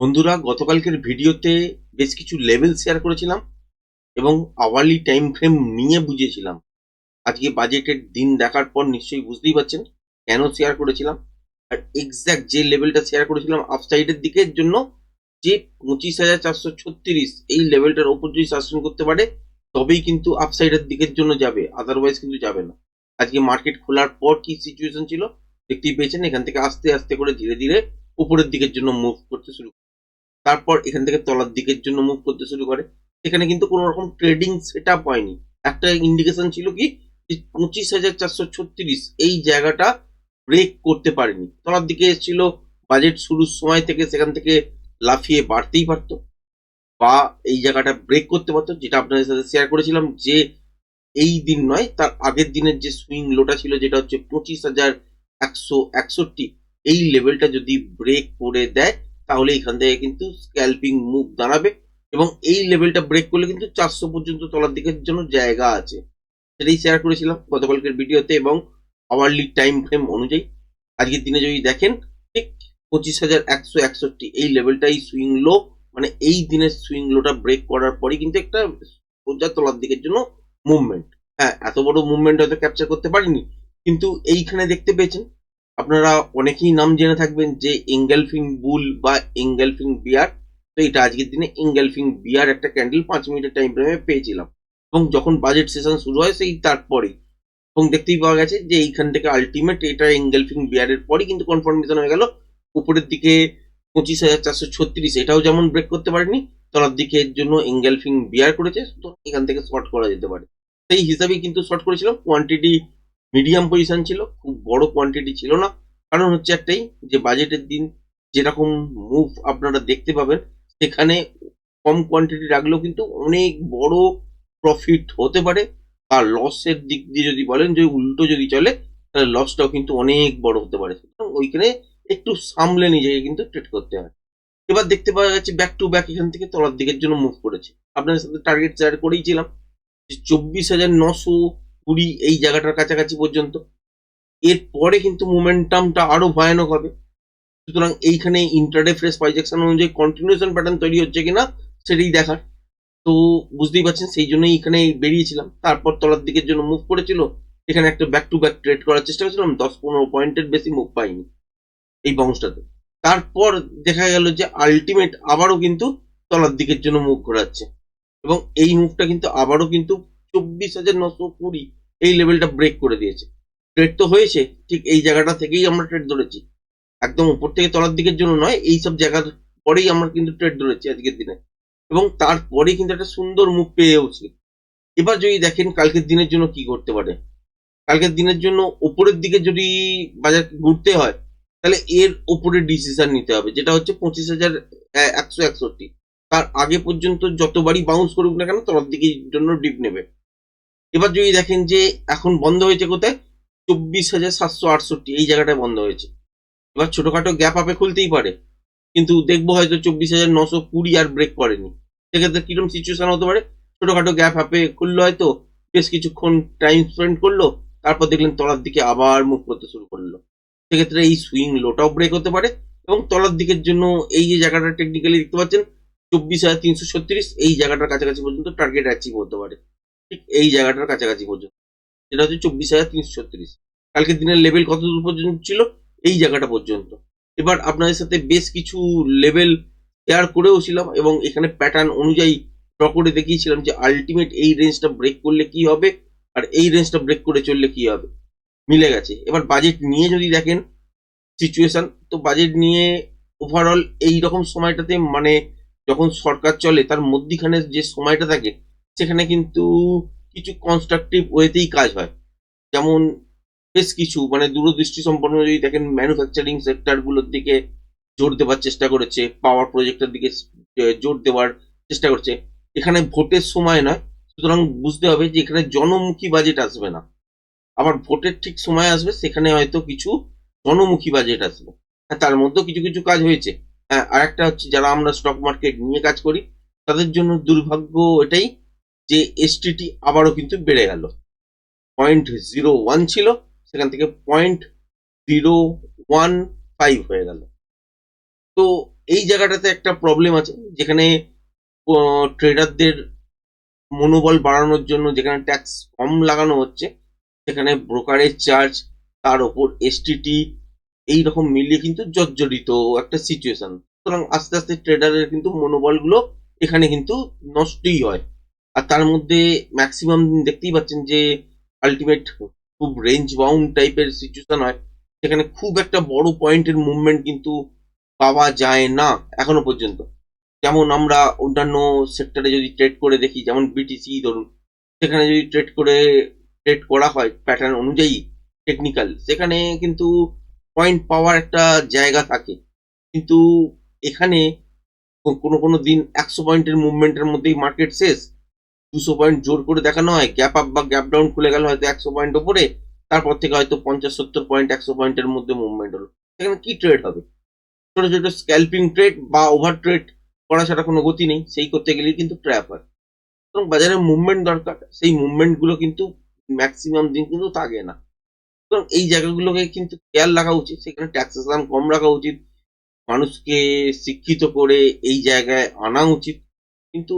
বন্ধুরা, গতকালকের ভিডিওতে বেশ কিছু লেভেল শেয়ার করেছিলাম এবং আওয়ারলি টাইম ফ্রেম নিয়ে বুঝিয়েছিলাম। আজকে বাজেটের দিন দেখার পর নিশ্চয়ই বুঝতেই পারছেন কেন শেয়ার করেছিলাম। আর এক্স্যাক্ট যে লেভেলটা শেয়ার করেছিলাম আপসাইডের দিকের জন্য, যে 25,436 এই লেভেলটার ওপর যদি সাস্টেন করতে পারে তবেই কিন্তু আপসাইডের দিকের জন্য যাবে, আদারওয়াইজ কিন্তু যাবে না। আজকে মার্কেট খোলার পর কি সিচুয়েশন ছিল দেখতেই পেয়েছেন। এখান থেকে আস্তে আস্তে করে ধীরে ধীরে উপরের দিকের জন্য মুভ করতে শুরু, তারপর এখান থেকে তলার দিকের জন্য মুভ করতে শুরু করে। এখানে কিন্তু কোনো রকম ট্রেডিং সেট আপ হয়নি। একটা ইন্ডিকেশন ছিল কি, 25,436 এই জায়গাটা ব্রেক করতে পারেনি, তলার দিকে এসেছিল। বাজেট শুরুর সময় থেকে সেখান থেকে লাফিয়ে বাড়তেই পারতো, বা এই জায়গাটা ব্রেক করতে পারতো, যেটা আপনাদের সাথে শেয়ার করেছিলাম যে এই দিন নয় তার আগের দিনের যে সুইং লোটা ছিল, যেটা হচ্ছে 25,161, এই লেভেলটা যদি ব্রেক করে দেয় তাহলে এখান থেকে কিন্তু স্ক্যাল্পিং মুভ দাঁড়াবে। এবং এই লেভেলটা ব্রেক করলে কিন্তু 400 পর্যন্ত তলার দিকের জন্য জায়গা আছে, সেটাই শেয়ার করেছিলাম গতকালকের ভিডিওতে। এবং আওয়ারলি টাইম ফ্রেম অনুযায়ী আজকের দিনে যদি দেখেন, ঠিক 25,161 এই লেভেলটাই সুইং লো, মানে এই দিনের সুইং লোটা ব্রেক করার পরই কিন্তু একটা সোজা তলার দিকের জন্য মুভমেন্ট। হ্যাঁ, এত বড় মুভমেন্ট হয়তো ক্যাপচার করতে পারিনি, কিন্তু এইখানে দেখতে পেয়েছেন আপনারা অনেকেই নাম জেনে থাকবেন যে এঙ্গেলফিং বুল বা এঙ্গেলফিং বিয়ার। তো এটা আজকের দিনে এঙ্গেলফিং বিয়ার একটা ক্যান্ডেল 5 মিনিটের টাইম ফ্রেমে পেয়েছিলাম, এবং যখন বাজেট সেশন শুরু হয় সেই তারপরেই। এবং দেখতেই পাওয়া গেছে যে এইখান থেকে আলটিমেট এটা এঙ্গেলফিং বিয়ারের পরই কিন্তু কনফার্মেশন হয়ে গেল উপরের দিকে 25,436, এটাও যেমন ব্রেক করতে পারেনি, তলার দিকের জন্য এঙ্গেলফিং বিয়ার করেছে, তো এখান থেকে শর্ট করা যেতে পারে। সেই হিসাবেই কিন্তু শর্ট করেছিলাম। কোয়ান্টিটি মিডিয়াম পজিশন ছিল, খুব বড় কোয়ান্টিটি ছিল না। কারণ হচ্ছে একটাই, যে বাজেটের দিন যেরকম মুভ আপনারা দেখতে পাবেন, সেখানে কম কোয়ান্টিটি রাখলেও কিন্তু অনেক বড় প্রফিট হতে পারে। আর লসের দিক দিয়ে যদি বলেন যে উল্টো যদি চলে, তাহলে লসটাও কিন্তু অনেক বড় হতে পারে। সুতরাং ওইখানে একটু সামলে নিজেকে কিন্তু ট্রেড করতে হয়। এবার দেখতে পাওয়া যাচ্ছে ব্যাক টু ব্যাক এখান থেকে তলার দিকের জন্য মুভ করেছে। আপনাদের সাথে টার্গেট শেয়ার করেইছিলাম যে 24,920 এই জায়গাটার কাছাকাছি পর্যন্ত। এরপরে কিন্তু মোমেন্টামটা আরো ভয়ানক হবে। সুতরাং এইখানে ইন্টারডে ফ্রেশ প্রজেকশন অনুযায়ী কন্টিনিউশন প্যাটার্ন তৈরি হচ্ছে কিনা সেটাই দেখার। তো বুঝতেই পারছেন, সেই জন্যই এখানে বেরিয়েছিলাম। তারপর তলার দিকের জন্য মুভ করেছিল, এখানে একটা ব্যাক টু ব্যাক ট্রেড করার চেষ্টা করেছিলাম, 10-15 পয়েন্টের বেশি মুভ পাইনি এই বাউন্সটাতে। তারপর দেখা গেল যে আলটিমেট আবারও কিন্তু তলার দিকের জন্য মুভ ঘোরাচ্ছে, এবং এই মুভটা কিন্তু আবারও কিন্তু 24,920 এই লেভেলটা ব্রেক করে দিয়েছে। ট্রেড তো হয়েছে, ঠিক এই জায়গাটা থেকেই আমরা ট্রেড ধরেছি, একদম উপর থেকে তলার দিকের জন্য নয়, এই সব জায়গার পরেই আমরা কিন্তু ট্রেড ধরেছি আজকের দিনে। এবং তারপরেই কিন্তু একটা সুন্দর মুভ পেয়েওছি। এবার যদি দেখেন কালকের দিনের জন্য কি করতে পারে, কালকের দিনের জন্য উপরের দিকে যদি বাজার ঘুরতে হয়, তাহলে এর উপরে ডিসিশন নিতে হবে, যেটা হচ্ছে 25,161। তার আগে পর্যন্ত যতবারই বাউন্স করুক না কেন তলার দিকের জন্য ডিপ নেবে। এবার যদি দেখেন যে এখন বন্ধ হয়েছে কোথায়, 24,768 এই জায়গাটায় বন্ধ হয়েছে। এবার ছোটখাটো গ্যাপ আপে খুলতেই পারে, কিন্তু দেখবো হয়তো 24,920 আর ব্রেক করেনি। সেক্ষেত্রে কিরকম সিচুয়েশন হতে পারে, ছোটখাটো গ্যাপ আপে খুললো, হয়তো বেশ কিছুক্ষণ টাইম স্পেন্ড করলো, তারপর দেখলেন তলার দিকে আবার মুভ করতে শুরু করলো। সেক্ষেত্রে এই সুইং লোটাও ব্রেক হতে পারে, এবং তলার দিকের জন্য এই যে জায়গাটা টেকনিক্যালি দেখতে পাচ্ছেন 24,336 এই জায়গাটার কাছাকাছি পর্যন্ত টার্গেট অ্যাচিভ হতে পারে, ঠিক এই জায়গাটার কাছাকাছি পর্যন্ত, যেটা হচ্ছে 24,336। কালকের দিনের লেভেল কত দূর পর্যন্ত ছিল, এই জায়গাটা পর্যন্ত। এবার আপনাদের সাথে বেশ কিছু লেভেল শেয়ার করেও ছিলাম, এবং এখানে প্যাটার্ন অনুযায়ী ড্র করে দেখিয়েছিলাম যে আলটিমেট এই রেঞ্জটা ব্রেক করলে কি হবে, আর এই রেঞ্জটা ব্রেক করে চললে কি হবে। মিলে গেছে। এবার বাজেট নিয়ে যদি দেখেন সিচুয়েশন, তো বাজেট নিয়ে ওভারঅল এই রকম সময়টাতে, মানে যখন সরকার চলে তার মধ্যিখানে যে সময়টা থাকে, সেখানে কিন্তু কিছু কনস্ট্রাকটিভ ওয়েতেই কাজ হয়। যেমন বেশ কিছু, মানে দূরদৃষ্টি সম্পন্ন যদি দেখেন, ম্যানুফ্যাকচারিং সেক্টরগুলোর দিকে জোর দেওয়ার চেষ্টা করেছে, পাওয়ার প্রজেক্টের দিকে জোর দেওয়ার চেষ্টা করছে। এখানে ভোটের সময় নয়, সুতরাং বুঝতে হবে যে এখানে জনমুখী বাজেট আসবে না। আবার ভোটের ঠিক সময় আসবে, সেখানে হয়তো কিছু জনমুখী বাজেট আসবে। হ্যাঁ, তার মধ্যেও কিছু কিছু কাজ হয়েছে। হ্যাঁ, আর একটা হচ্ছে যারা আমরা স্টক মার্কেট নিয়ে কাজ করি, তাদের জন্য দুর্ভাগ্য এটাই যে এসটিটি আবারও কিন্তু বেড়ে গেল। 0.01 ছিল, সেখান থেকে 0.015 হয়ে গেল। তো এই জায়গাটাতে একটা প্রবলেম আছে, যেখানে ট্রেডারদের মনোবল বাড়ানোর জন্য যেখানে ট্যাক্স কম লাগানো হচ্ছে, সেখানে ব্রোকারেজ চার্জ, তার ওপর এসটিটি, এইরকম মিলিয়ে কিন্তু জর্জরিত একটা সিচুয়েশন। সুতরাং আস্তে আস্তে ট্রেডারের কিন্তু মনোবলগুলো এখানে কিন্তু নষ্টই হয়। আর তার মধ্যে ম্যাক্সিমাম দেখতেই পাচ্ছেন যে আলটিমেট খুব রেঞ্জ বাউন্ড টাইপের সিচুয়েশন হয়, সেখানে খুব একটা বড় পয়েন্টের মুভমেন্ট কিন্তু পাওয়া যায় না এখনো পর্যন্ত। যেমন আমরা অন্যান্য সেক্টরে যদি ট্রেড করে দেখি, যেমন বিটিসি ধরুন, সেখানে যদি ট্রেড করা হয় প্যাটার্ন অনুযায়ী টেকনিক্যাল, সেখানে কিন্তু পয়েন্ট পাওয়ার একটা জায়গা থাকে। কিন্তু এখানে কোনো কোনো দিন 100 পয়েন্টের মুভমেন্টের মধ্যেই মার্কেট শেষ, 200 পয়েন্ট জোর করে দেখানো হয়, গ্যাপ আপ বা গ্যাপ ডাউন খুলে গেল হয়তো 100 পয়েন্ট ওপরে, তারপর থেকে হয়তো 50-70 পয়েন্ট 100 পয়েন্টের মধ্যে মুভমেন্ট হলো। সেখানে কি ট্রেড হবে? ছোট ছোট স্ক্যাল্পিং ট্রেড বা ওভার ট্রেড করা ছাড়া কোনো গতি নেই, সেই করতে গেলেই কিন্তু ট্র্যাপ হয়। এবং বাজারে মুভমেন্ট দরকার, সেই মুভমেন্ট গুলো কিন্তু ম্যাক্সিমাম দিন কিন্তু থাকে না। সুতরাং এই জায়গাগুলোকে কিন্তু খেয়াল রাখা উচিত, সেখানে ট্যাক্সেশন কম রাখা উচিত, মানুষকে শিক্ষিত করে এই জায়গায় আনা উচিত। কিন্তু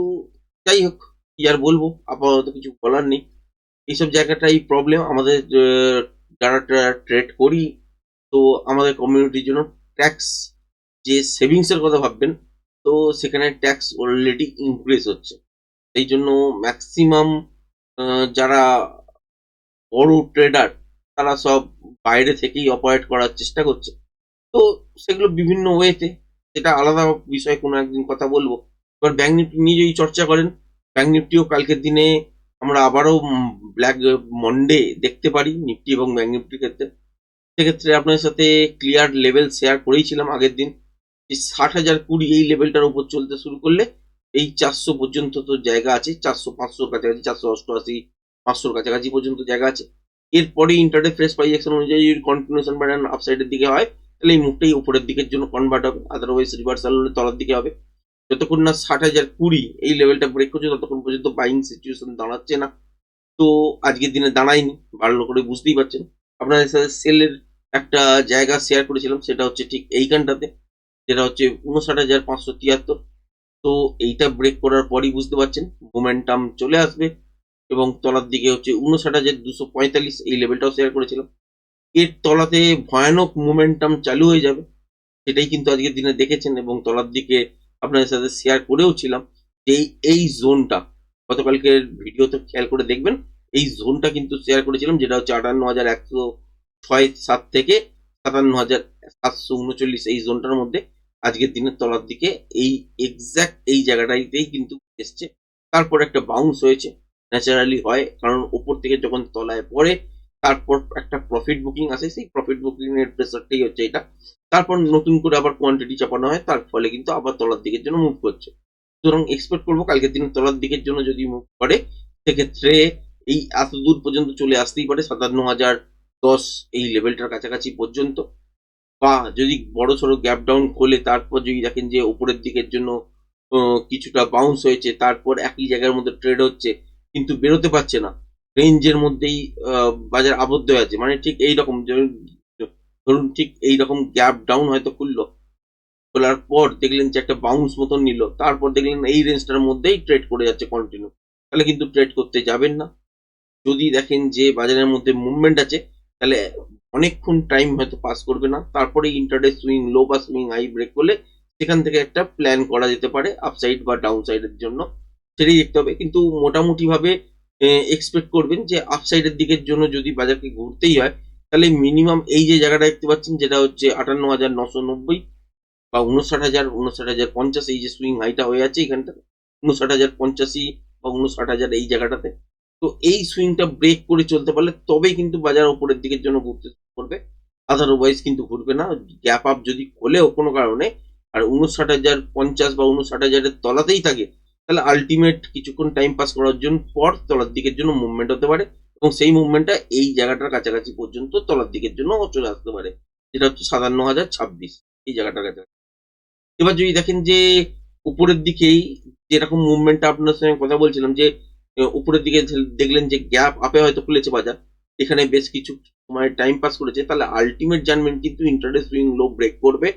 যাই হোক, কি আর বলবো, আপাতত কিছু বলার নেই। এইসব জায়গাটাই প্রবলেম আমাদের, যারা ট্রেড করি, তো আমাদের কমিউনিটির জন্য ট্যাক্স, যে সেভিংস এর কথা ভাববেন, তো সেখানে ট্যাক্স অলরেডি ইনক্রিজ হচ্ছে। এই জন্য ম্যাক্সিমাম যারা বড় ট্রেডার, তারা সব বাইরে থেকেই অপারেট করার চেষ্টা করছে। তো সেগুলো বিভিন্ন ওয়েতে, সেটা আলাদা বিষয়, কোনো একদিন কথা বলবো। এবার ব্যাংক নিফটি নিয়ে যদি চর্চা করেন, ব্যাংক নিফটিও কালকের দিনে আমরা আবারও ব্ল্যাক মন্ডে দেখতে পারি নিফটি এবং ব্যাংক নিফটির ক্ষেত্রে। সেক্ষেত্রে আপনার সাথে ক্লিয়ার লেভেল শেয়ার করেইছিলাম আগের দিন, যে 60,020 এই লেভেলটার উপর চলতে শুরু করলে এই 400 পর্যন্ত তো জায়গা আছে, 400 500 কাছাকাছি, 488 500 কাছাকাছি পর্যন্ত জায়গা আছে। এরপরে ইন্টারডে ফ্রেশ প্রাইস অ্যাকশন অনুযায়ী যদি কন্টিনিউশন প্যাটার্ন আপসাইডের দিকে হয়, তাহলে এই মুভটাই উপরের দিকের জন্য কনভার্ট হবে, আদারওয়াইজ রিভার্সাল হলে তলার দিকে হবে। যতক্ষণ না 60,020 এই লেভেলটা ব্রেক করছে, ততক্ষণ পর্যন্ত বাইং সিচুয়েশন দাঁড়াচ্ছে না। তো আজকের দিনে দাঁড়ায়নি, ভালো করে বুঝতেই পারছেন। আপনাদের সাথে সেলের একটা জায়গা শেয়ার করেছিলাম, সেটা হচ্ছে ঠিক এইখানটাতে, যেটা হচ্ছে 59,573। তো এইটা ব্রেক করার পরই বুঝতে পারছেন মোমেন্টাম চলে আসবে, এবং তলার দিকে হচ্ছে 59,245 এই লেভেলটাও শেয়ার করেছিলাম। এর তলাতে ভয়ানক মোমেন্টাম চালু হয়ে যাবে, সেটাই কিন্তু আজকের দিনে দেখেছেন। এবং তলার দিকে আপনাদের সাথে শেয়ার করেও ছিলাম যে এই জোনটা, গতকালকের ভিডিওতে খেয়াল করে দেখবেন, এই জোনটা কিন্তু শেয়ার করেছিলাম, যেটা হচ্ছে 58,106-7 থেকে 57,739 এই জোনটার মধ্যে আজকের দিনের তলার দিকে এই এক্স্যাক্ট এই জায়গাটাইতেই কিন্তু এসছে। তারপর একটা বাউন্স হয়েছে, ন্যাচারালি হয়, কারণ ওপর থেকে যখন তলায় পড়ে তারপর একটা প্রফিট বুকিং আসে, সেই প্রফিট বুকিং এর প্রেসারটাই হচ্ছে এটা। তারপর নতুন করে আবার কোয়ান্টিটি চাপানো হয়, তার ফলে কিন্তু আবার তলার দিকের জন্য মুভ করছে। সুতরাং এক্সপেক্ট করবো কালকের দিন তলার দিকের জন্য যদি মুভ করে, সেক্ষেত্রে এই এত দূর পর্যন্ত চলে আসতেই পারে 57,010 এই লেভেলটার কাছাকাছি পর্যন্ত। বা যদি বড় সড়ো গ্যাপ ডাউন খোলে, তারপর যদি দেখেন যে উপরের দিকের জন্য কিছুটা বাউন্স হয়েছে, তারপর একই জায়গার মধ্যে ট্রেড হচ্ছে কিন্তু বেরোতে পারছে না, রেঞ্জের মধ্যেই বাজার আবদ্ধ হয়ে আছে, মানে ঠিক এইরকম ধরুন ঠিক এইরকম গ্যাপ ডাউন হয়তো খুললো, খোলার পর দেখলেন যে একটা বাউন্স মতন নিল, তারপর দেখলেন এই রেঞ্জটার মধ্যেই ট্রেড করে যাচ্ছে কন্টিনিউ, তাহলে কিন্তু ট্রেড করতে যাবেন না। যদি দেখেন যে বাজারের মধ্যে মুভমেন্ট আছে, তাহলে অনেকক্ষণ টাইম হয়তো পাস করবে না, তারপরে ইন্টারডে সুইং লো বা সুইং হাই ব্রেক করলে সেখান থেকে একটা প্ল্যান করা যেতে পারে আপসাইড বা ডাউন সাইডের জন্য, সেটাই দেখতে হবে। কিন্তু মোটামুটি ভাবে এক্সপেক্ট করবেন যে আপসাইডের দিকের জন্য যদি বাজারকে ঘুরতেই হয়, তাহলে মিনিমাম এই যে জায়গাটা দেখতে পাচ্ছেন, যেটা হচ্ছে 58,990 বা 59,050 এই যে সুইং হাইটা হয়ে আছে এখানটা, 59,085 বা 59,000 এই জায়গাটাতে। তো এই সুইংটা ব্রেক করে চলতে পারলে তবেই কিন্তু বাজার ওপরের দিকের জন্য ঘুরতে শুরু করবে, আদারওয়াইজ কিন্তু ঘুরবে না। গ্যাপ আপ যদি খোলেও কোনো কারণে আর 59,050 বা 59,000 তলাতেই থাকে, তাহলে আলটিমেট কিছুক্ষণ টাইম পাস করার জন্য পর তলার দিকের জন্য মুভমেন্ট হতে পারে, এবং সেই মুভমেন্টটা এই জায়গাটার কাছাকাছি পর্যন্ত তলার দিকের জন্য চলে আসতে পারে, যেটা হচ্ছে 57,026 এই জায়গাটার কাছে। এবার যদি দেখেন যে উপরের দিকেই যেরকম মুভমেন্টটা আপনার সঙ্গে কথা বলছিলাম, যে উপরের দিকে দেখলেন যে গ্যাপ আপে হয়তো খুলেছে বাজার, এখানে বেশ কিছু সময় টাইম পাস করেছে, তাহলে আলটিমেট জানবেন কিন্তু ইন্টারডে সুইং লো ব্রেক করবে,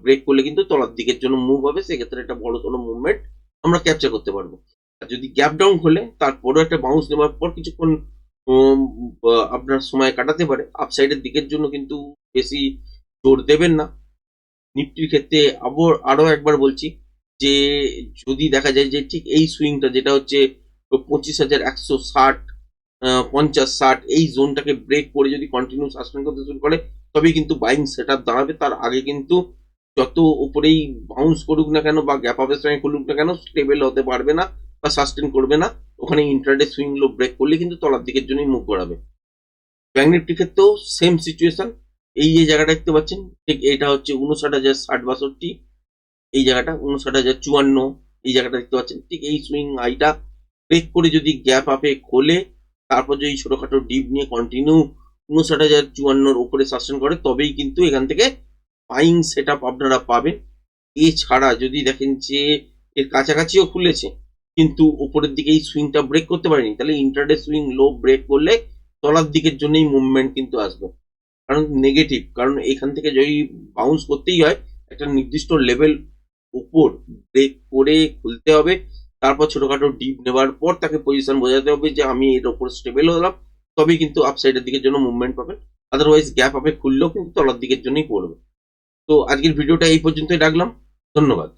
ব্রেক করলে কিন্তু তলার দিকের জন্য মুভ হবে, সেক্ষেত্রে একটা বড় কোনো মুভমেন্ট আমরা ক্যাপচার করতে পারবো। আর যদি গ্যাপ ডাউন হলে তারপরেও একটা বাউন্স নেওয়ার পর কিছুক্ষণ আপনার সময় কাটাতে পারে, আপসাইডের দিকের জন্য কিন্তু বেশি জোর দেবেন না। নিফটির ক্ষেত্রে আরো একবার বলছি যে যদি দেখা যায় যে ঠিক এই সুইংটা যেটা হচ্ছে 25,160, 50-60 এই জোনটাকে ব্রেক করে যদি কন্টিনিউ সাসপেন্ড করতে শুরু করে, তবেই কিন্তু বাইং সেট আপ দাঁড়াবে। তার আগে কিন্তু যত উপরেই বাউন্স করুক না কেন বা গ্যাপ আপের সঙ্গে করুক না কেন, স্টেবল হতে পারবে না বা সাস্টেন করবে না। ওখানে ইন্ট্রাডে সুইং লো ব্রেক করলে কিন্তু তলার দিকের জন্যই মুভ করাবে। ব্যাঙ্ক নিফটির ক্ষেত্রেও সেম সিচুয়েশন। এই যে জায়গাটা দেখতে পাচ্ছেন, ঠিক এটা হচ্ছে 59,060-62, এই জায়গাটা 59,054, এই জায়গাটা দেখতে পাচ্ছেন। ঠিক এই সুইং হাইটা ব্রেক করে যদি গ্যাপ আপে খোলে, তারপর যদি ছোটখাটো ডিপ নিয়ে কন্টিনিউ 59,054 উপরে সাস্টেন করে, তবেই কিন্তু এখান থেকে বাইং সেট আপ আপনারা পাবেন। এছাড়া যদি দেখেন যে এর কাছাকাছিও খুলেছে কিন্তু উপরের দিকে এই সুইংটা ব্রেক করতে পারেনি, তাহলে ইন্টারডে সুইং লো ব্রেক করলে তলার দিকের জন্যই মুভমেন্ট কিন্তু আসবে। কারণ নেগেটিভ, কারণ এখান থেকে যদি বাউন্স করতেই হয় একটা নির্দিষ্ট লেভেল উপর ব্রেক করে খুলতে হবে, তারপর ছোটখাটো ডিপ নেওয়ার পর তাকে পজিশন বোঝাতে হবে যে আমি এর ওপর স্টেবল হলাম, তবেই কিন্তু আপসাইডের দিকের জন্য মুভমেন্ট পাবেন। আদারওয়াইজ গ্যাপ আপে খুললেও কিন্তু তলার দিকের জন্যই পড়বে। তো আজকের ভিডিওটা এই পর্যন্তই রাখলাম। ধন্যবাদ।